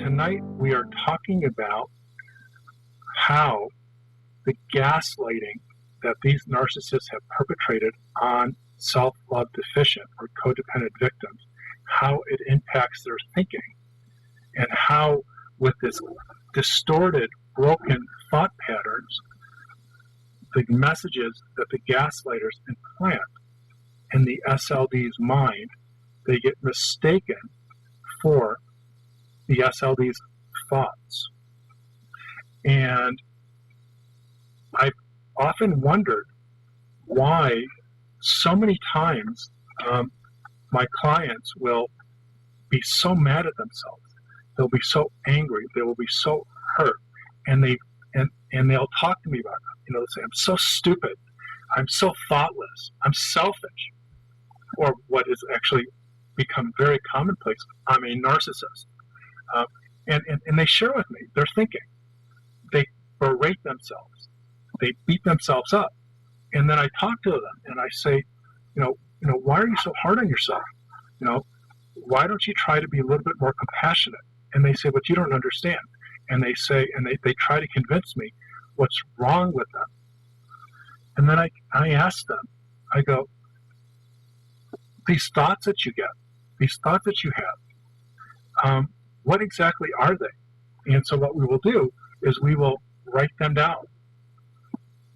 tonight we are talking about how the gaslighting that these narcissists have perpetrated on self-love deficient or codependent victims, how it impacts their thinking, and how with this distorted, broken thought patterns, the messages that the gaslighters implant in the SLD's mind, they get mistaken for the SLD's thoughts. And I've often wondered why so many times my clients will be so mad at themselves. They'll be so angry. They will be so hurt. And they'll talk to me about it. They'll say, I'm so stupid. I'm so thoughtless. I'm selfish. Or what has actually become very commonplace, I'm a narcissist. And they share with me their thinking. They berate themselves. They beat themselves up. And then I talk to them and I say, why are you so hard on yourself? Why don't you try to be a little bit more compassionate? And they say, but you don't understand. And they say, and they try to convince me what's wrong with them. And then I ask them, I go, these thoughts that you get, these thoughts that you have, what exactly are they? And so what we will do is we will write them down.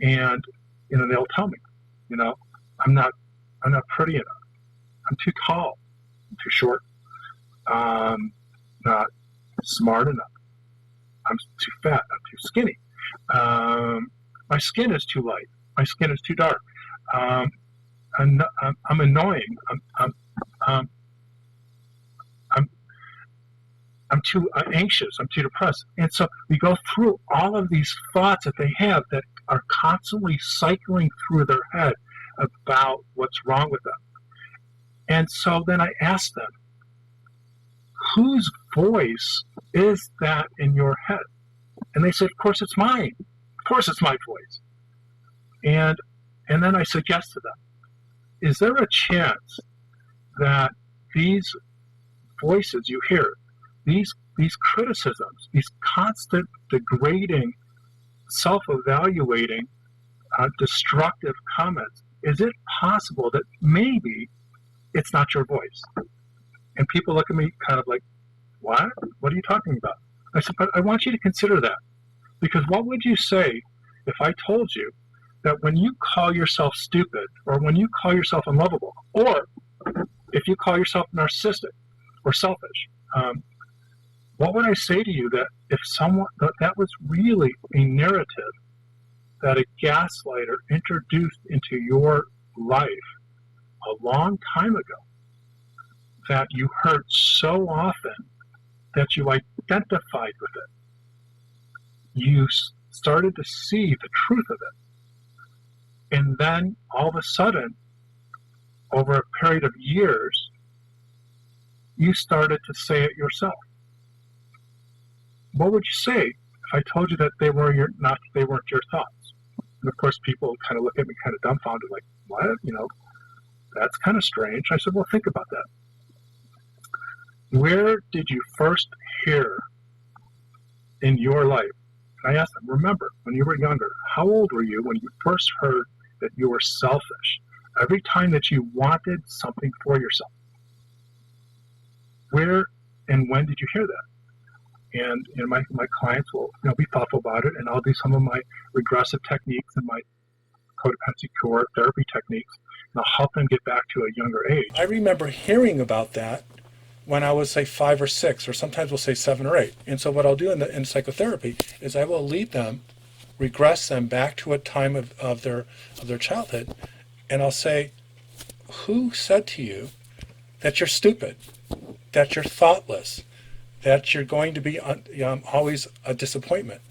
And, they'll tell me, I'm not pretty enough. I'm too tall. I'm too short. Not smart enough. I'm too fat. I'm too skinny. My skin is too light. My skin is too dark. I'm annoying. I'm too anxious. I'm too depressed. And so we go through all of these thoughts that they have that are constantly cycling through their head about what's wrong with them. And so then I ask them, whose voice is that in your head? And they said, of course it's mine. Of course it's my voice. And then I suggest to them, is there a chance that these voices you hear, these criticisms, these constant degrading, self-evaluating, destructive comments, is it possible that maybe it's not your voice? And people look at me kind of like, what? What are you talking about? I said, but I want you to consider that. Because what would you say if I told you that when you call yourself stupid, or when you call yourself unlovable, or if you call yourself narcissistic or selfish, what would I say to you that if that was really a narrative that a gaslighter introduced into your life a long time ago, that you heard so often that you identified with it? You started to see the truth of it. And then all of a sudden, over a period of years, you started to say it yourself. What would you say if I told you that they weren't your thoughts? And of course, people kind of look at me kind of dumbfounded, like, what? That's kind of strange. I said, well, think about that. Where did you first hear in your life? And I asked them, remember, when you were younger, how old were you when you first heard that you were selfish? Every time that you wanted something for yourself. Where and when did you hear that? And my clients will be thoughtful about it, and I'll do some of my regressive techniques and my codependency cure therapy techniques, and I'll help them get back to a younger age. I remember hearing about that when I was, say, 5 or 6, or sometimes we'll say 7 or 8. And so what I'll do in psychotherapy is I will lead them, regress them back to a time of their childhood, and I'll say, who said to you that you're stupid, that you're thoughtless, that you're going to be always a disappointment?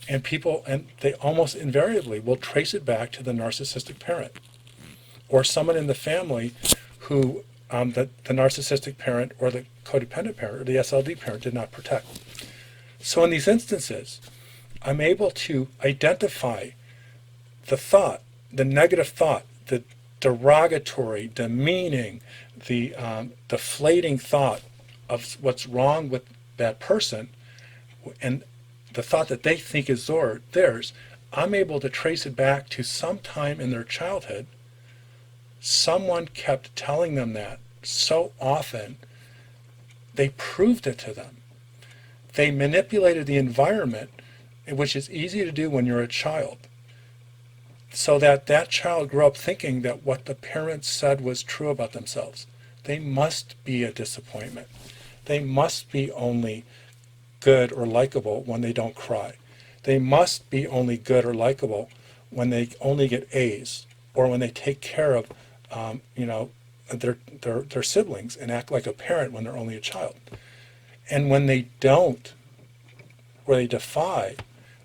And they almost invariably will trace it back to the narcissistic parent or someone in the family who the narcissistic parent or the codependent parent or the SLD parent did not protect. So in these instances, I'm able to identify the thought, the negative thought, the derogatory, demeaning, the deflating thought of what's wrong with that person, and the thought that they think is theirs, I'm able to trace it back to some time in their childhood. Someone kept telling them that so often, they proved it to them. They manipulated the environment, which is easy to do when you're a child, so that that child grew up thinking that what the parents said was true about themselves. They must be a disappointment. They must be only good or likable when they don't cry. They must be only good or likable when they only get A's, or when they take care of, their siblings and act like a parent when they're only a child. And when they don't, or they defy,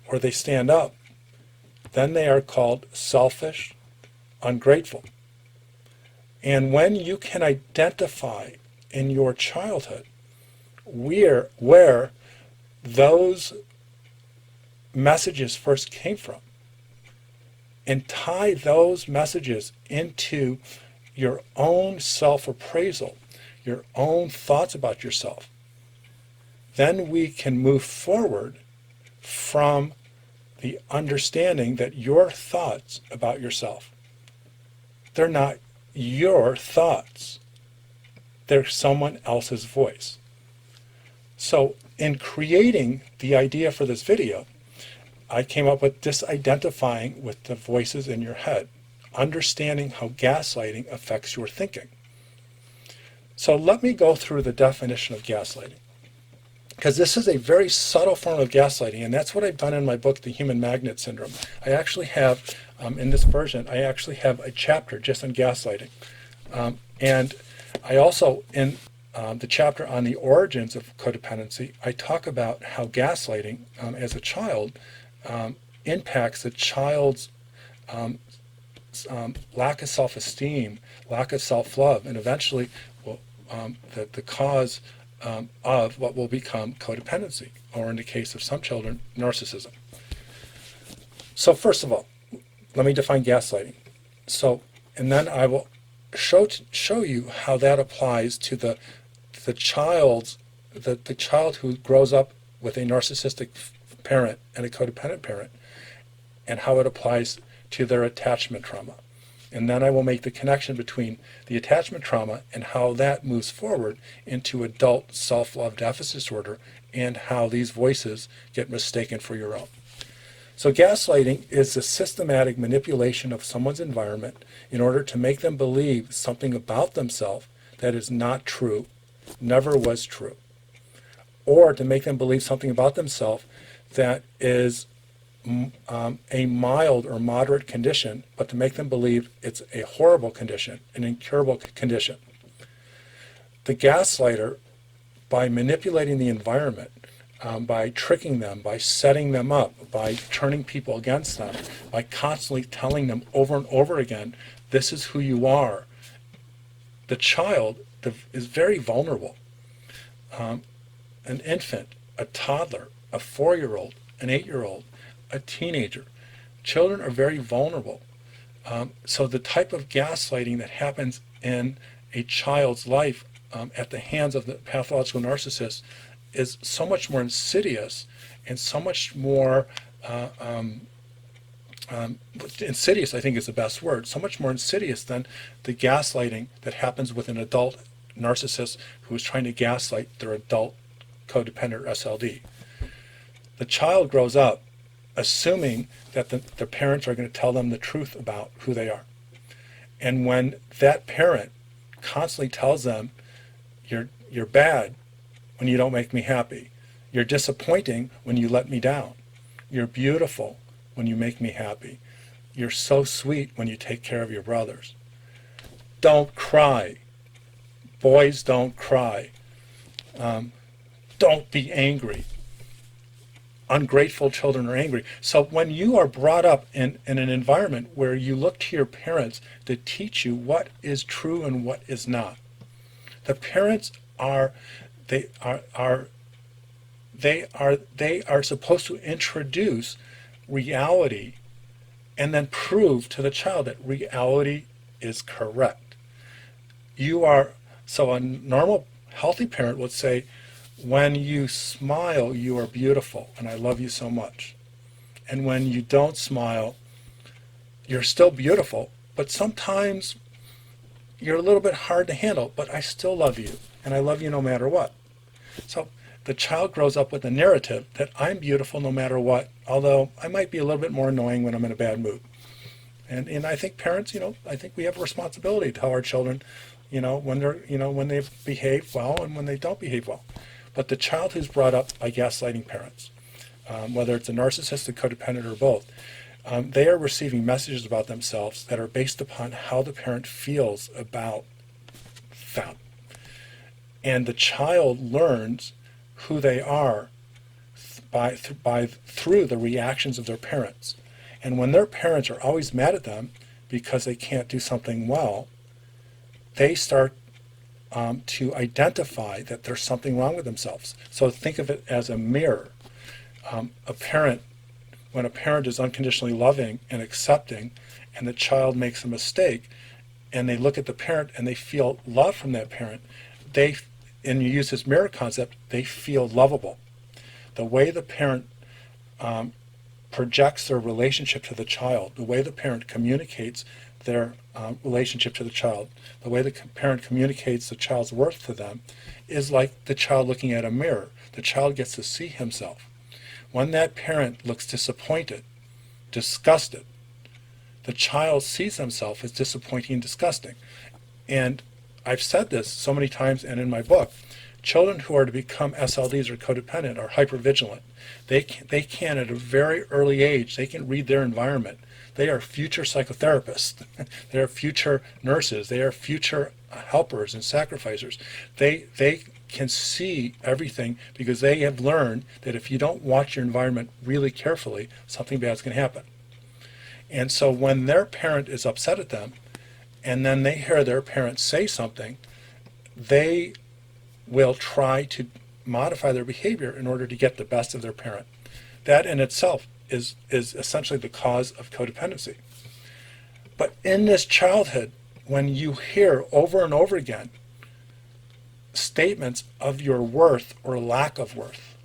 or they stand up, then they are called selfish, ungrateful. And when you can identify in your childhood where those messages first came from, and tie those messages into your own self-appraisal, your own thoughts about yourself, then we can move forward from the understanding that your thoughts about yourself, they're not your thoughts. They're someone else's voice. So in creating the idea for this video, I came up with disidentifying with the voices in your head, understanding how gaslighting affects your thinking. So let me go through the definition of gaslighting, because this is a very subtle form of gaslighting, and that's what I've done in my book, The Human Magnet Syndrome. I actually have, in this version, I actually have a chapter just on gaslighting. And I also, in the chapter on the origins of codependency, I talk about how gaslighting as a child impacts the child's lack of self-esteem, lack of self-love, and eventually the cause of what will become codependency, or in the case of some children, narcissism. So first of all, let me define gaslighting. And then I will show you how that applies to the child who grows up with a narcissistic parent and a codependent parent, and how it applies to their attachment trauma. And then I will make the connection between the attachment trauma and how that moves forward into adult self-love deficit disorder, and how these voices get mistaken for your own. So gaslighting is the systematic manipulation of someone's environment in order to make them believe something about themselves that is not true, never was true, or to make them believe something about themselves that is a mild or moderate condition, but to make them believe it's a horrible condition, an incurable condition. The gaslighter, by manipulating the environment, by tricking them, by setting them up, by turning people against them, by constantly telling them over and over again, this is who you are, the child is very vulnerable. An infant, a toddler, a 4-year-old, an 8-year-old, a teenager. Children are very vulnerable. So the type of gaslighting that happens in a child's life at the hands of the pathological narcissist is so much more insidious, and so much more insidious, I think is the best word, so much more insidious than the gaslighting that happens with an adult narcissist who is trying to gaslight their adult codependent or SLD. The child grows up assuming that the parents are going to tell them the truth about who they are. And when that parent constantly tells them, you're bad when you don't make me happy, you're disappointing when you let me down, you're beautiful when you make me happy, you're so sweet when you take care of your brothers, don't cry, boys don't cry, don't be angry. Ungrateful children are angry. So when you are brought up in an environment where you look to your parents to teach you what is true and what is not, the parents are supposed to introduce reality and then prove to the child that reality is correct. So a normal, healthy parent would say, When you smile, you are beautiful, and I love you so much. And when you don't smile, you're still beautiful, but sometimes you're a little bit hard to handle, but I still love you, and I love you no matter what. So the child grows up with a narrative that I'm beautiful no matter what, although I might be a little bit more annoying when I'm in a bad mood. And I think parents, I think we have a responsibility to tell our children, when when they behave well and when they don't behave well. But the child who's brought up by gaslighting parents, whether it's a narcissistic, codependent, or both, they are receiving messages about themselves that are based upon how the parent feels about them. And the child learns who they are through the reactions of their parents. And when their parents are always mad at them because they can't do something well, they start to identify that there's something wrong with themselves. So think of it as a mirror. When a parent is unconditionally loving and accepting, and the child makes a mistake, and they look at the parent and they feel love from that parent, and you use this mirror concept, they feel lovable. The way the parent projects their relationship to the child, the way the parent communicates their relationship to the child, the way the parent communicates the child's worth to them, is like the child looking at a mirror. The child gets to see himself. When that parent looks disappointed, disgusted, the child sees himself as disappointing and disgusting. And I've said this so many times and in my book, children who are to become SLDs or codependent are hypervigilant. They can at a very early age, they can read their environment. They are future psychotherapists. They are future nurses. They are future helpers and sacrificers. They can see everything because they have learned that if you don't watch your environment really carefully, something bad is going to happen. And so when their parent is upset at them, and then they hear their parent say something, they will try to modify their behavior in order to get the best of their parent. That in itself is essentially the cause of codependency. But in this childhood, when you hear over and over again statements of your worth or lack of worth,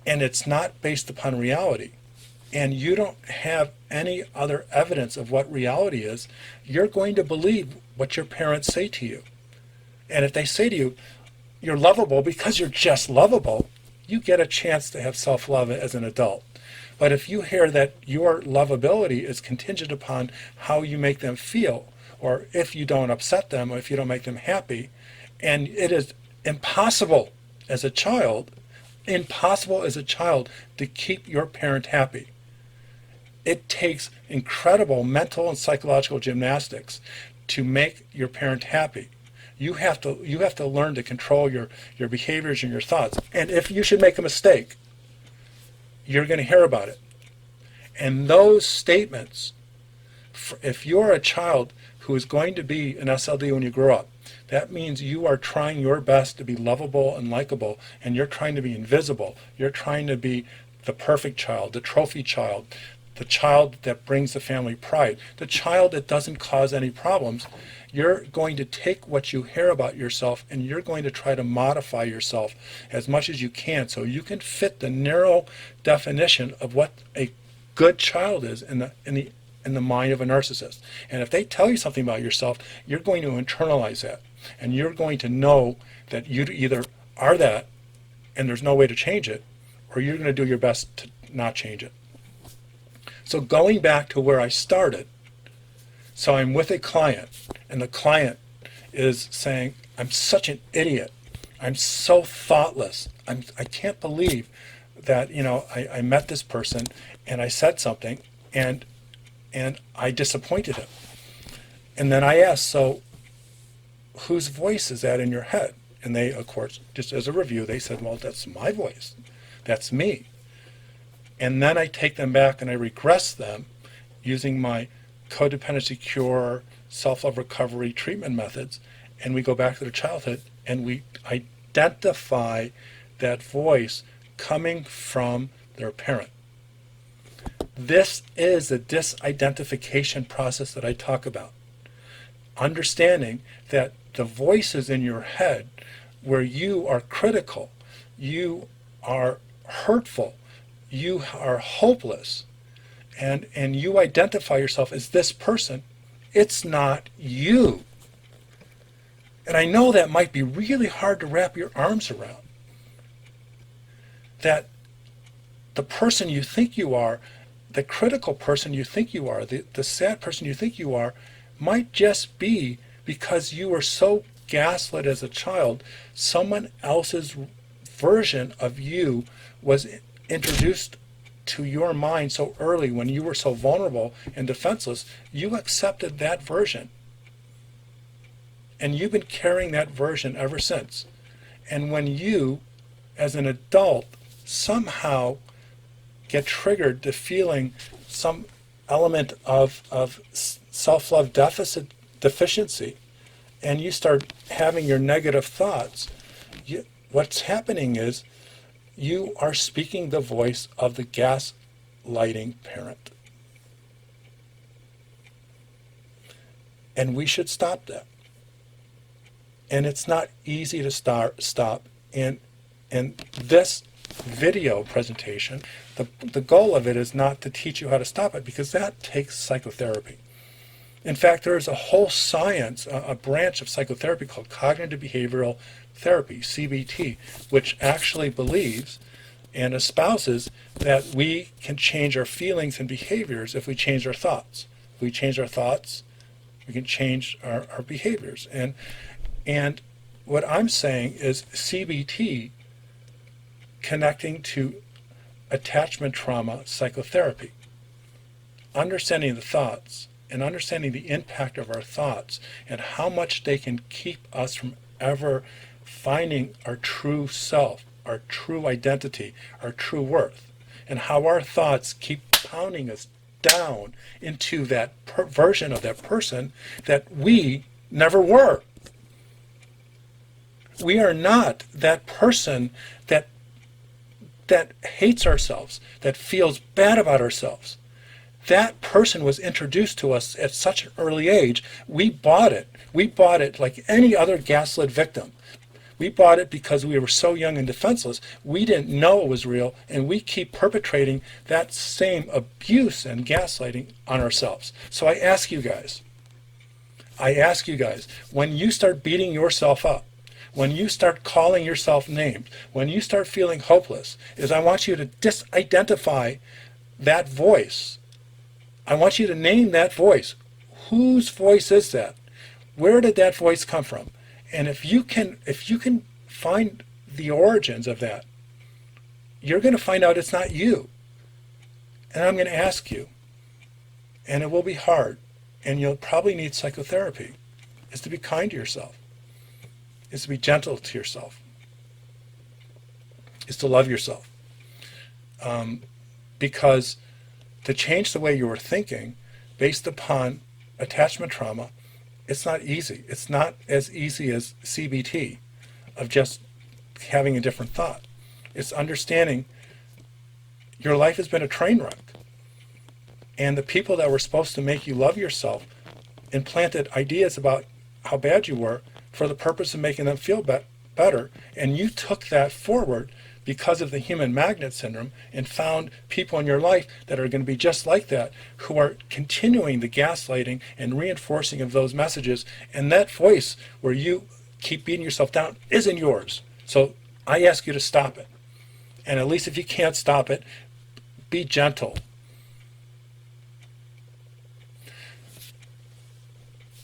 and it's not based upon reality, and you don't have any other evidence of what reality is, you're going to believe what your parents say to you. And if they say to you, you're lovable because you're just lovable, you get a chance to have self-love as an adult. But if you hear that your lovability is contingent upon how you make them feel, or if you don't upset them, or if you don't make them happy, and it is impossible as a child to keep your parent happy. It takes incredible mental and psychological gymnastics to make your parent happy. You have to learn to control your behaviors and your thoughts. And if you should make a mistake, you're going to hear about it. And those statements, if you're a child who is going to be an SLD when you grow up, that means you are trying your best to be lovable and likable, and you're trying to be invisible. You're trying to be the perfect child, the trophy child, the child that brings the family pride, the child that doesn't cause any problems. You're going to take what you hear about yourself and you're going to try to modify yourself as much as you can so you can fit the narrow definition of what a good child is in the mind of a narcissist. And if they tell you something about yourself, you're going to internalize that. And you're going to know that you either are that and there's no way to change it, or you're going to do your best to not change it. So going back to where I started, so I'm with a client, and the client is saying, I'm such an idiot. I'm so thoughtless. I can't believe that, I met this person and I said something and I disappointed him. And then I asked, so whose voice is that in your head? And they, of course, just as a review, they said, well, that's my voice. That's me. And then I take them back and I regress them using my codependency cure, self-love recovery treatment methods, and we go back to their childhood and we identify that voice coming from their parent. This is the disidentification process that I talk about. Understanding that the voices in your head where you are critical, you are hurtful, you are hopeless, and you identify yourself as this person, it's not you. And I know that might be really hard to wrap your arms around. That the person you think you are, the critical person you think you are, the sad person you think you are, might just be because you were so gaslit as a child, someone else's version of you was introduced to your mind so early when you were so vulnerable and defenseless, you accepted that version. And you've been carrying that version ever since. And when you, as an adult, somehow get triggered to feeling some element of self-love deficiency, and you start having your negative thoughts, what's happening is you are speaking the voice of the gaslighting parent. And we should stop that. And it's not easy to stop. And this video presentation, the goal of it is not to teach you how to stop it, because that takes psychotherapy. In fact, there is a whole science, a branch of psychotherapy called cognitive behavioral therapy, CBT, which actually believes and espouses that we can change our feelings and behaviors if we change our thoughts. If we change our thoughts, we can change our behaviors. And what I'm saying is CBT connecting to attachment trauma psychotherapy, understanding the thoughts and understanding the impact of our thoughts and how much they can keep us from ever finding our true self, our true identity, our true worth, and how our thoughts keep pounding us down into that version of that person that we never were. We are not that person that hates ourselves, that feels bad about ourselves. That person was introduced to us at such an early age. We bought it. We bought it like any other gaslit victim. We bought it because we were so young and defenseless. We didn't know it was real, and we keep perpetrating that same abuse and gaslighting on ourselves. So I ask you guys, when you start beating yourself up, when you start calling yourself names, when you start feeling hopeless, I want you to disidentify that voice. I want you to name that voice. Whose voice is that? Where did that voice come from? And if you can find the origins of that, you're going to find out it's not you. And I'm going to ask you, and it will be hard, and you'll probably need psychotherapy, is to be kind to yourself, is to be gentle to yourself, is to love yourself. Because to change the way you were thinking based upon attachment trauma, it's not easy. It's not as easy as CBT, of just having a different thought. It's understanding your life has been a train wreck. And the people that were supposed to make you love yourself implanted ideas about how bad you were for the purpose of making them feel better. And you took that forward because of the human magnet syndrome and found people in your life that are going to be just like that, who are continuing the gaslighting and reinforcing of those messages. And that voice where you keep beating yourself down isn't yours. So I ask you to stop it. And at least if you can't stop it, be gentle.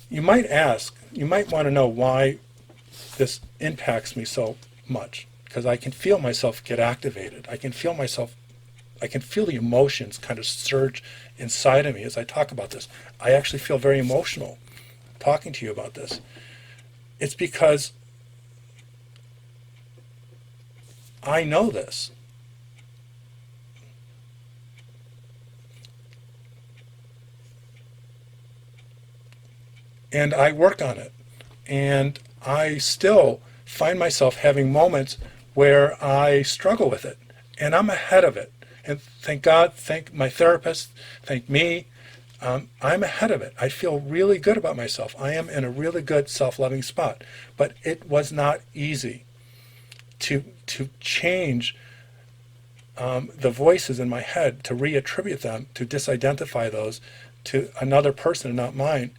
You might want to know why this impacts me so much. Because I can feel myself get activated. I can feel the emotions kind of surge inside of me as I talk about this. I actually feel very emotional talking to you about this. It's because I know this. And I work on it. And I still find myself having moments where I struggle with it, and I'm ahead of it. And thank God, thank my therapist, thank me, I'm ahead of it. I feel really good about myself. I am in a really good self-loving spot, but it was not easy to change the voices in my head, to reattribute them, to disidentify those to another person and not mine,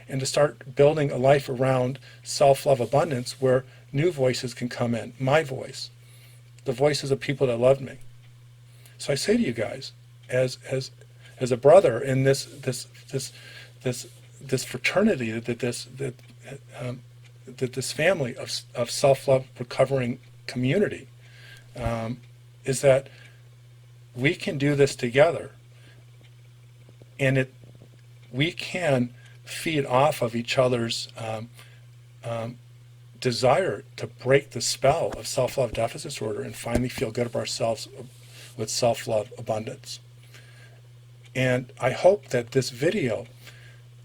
and to start building a life around self-love abundance where new voices can come in, my voice, the voices of people that loved me. So I say to you guys, as a brother in this fraternity, that this family of self-love recovering community, is that we can do this together, and we can feed off of each other's desire to break the spell of self-love deficit disorder and finally feel good of ourselves with self-love abundance. And I hope that this video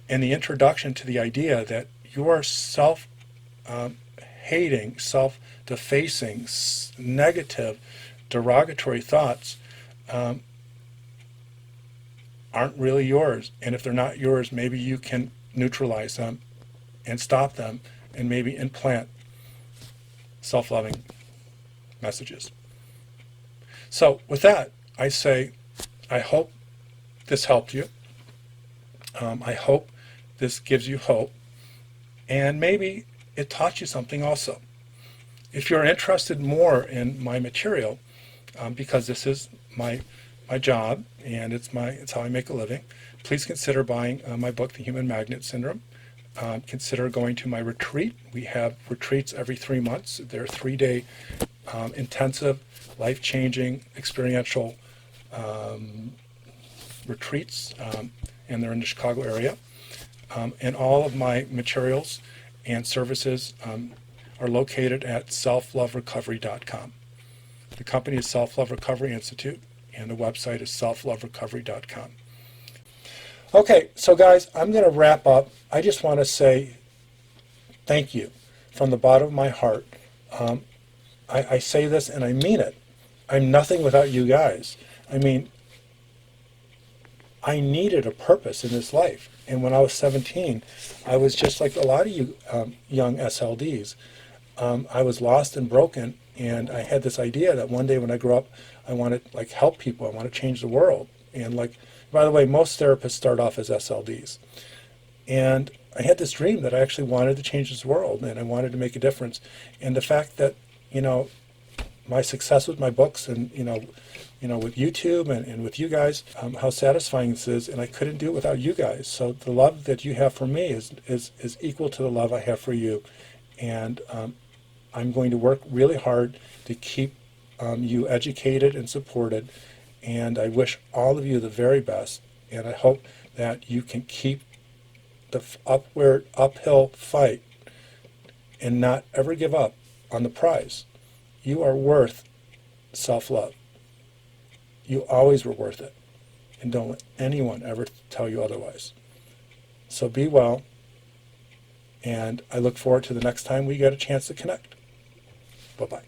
and the introduction to the idea that your self-hating, self-defacing, negative, derogatory thoughts aren't really yours. And if they're not yours, maybe you can neutralize them and stop them and maybe implant self-loving messages. So with that, I say, I hope this helped you. I hope this gives you hope. And maybe it taught you something also. If you're interested more in my material, because this is my job and it's how I make a living, please consider buying my book, The Human Magnet Syndrome. Consider going to my retreat. We have retreats every 3 months. They're 3-day intensive, life-changing, experiential retreats, and they're in the Chicago area. And all of my materials and services are located at selfloverecovery.com. The company is Self-Love Recovery Institute, and the website is selfloverecovery.com. Okay, so guys, I'm going to wrap up. I just want to say thank you from the bottom of my heart. I say this and I mean it. I'm nothing without you guys. I mean, I needed a purpose in this life. And when I was 17, I was just like a lot of you young SLDs. I was lost and broken, and I had this idea that one day when I grow up, I want to help people. I want to change the world. And by the way, most therapists start off as SLDs. And I had this dream that I actually wanted to change this world, and I wanted to make a difference. And the fact that, my success with my books and, with YouTube and with you guys, how satisfying this is, and I couldn't do it without you guys. So the love that you have for me is equal to the love I have for you. And I'm going to work really hard to keep you educated and supported. And I wish all of you the very best. And I hope that you can keep the uphill fight and not ever give up on the prize. You are worth self-love. You always were worth it. And don't let anyone ever tell you otherwise. So be well. And I look forward to the next time we get a chance to connect. Bye-bye.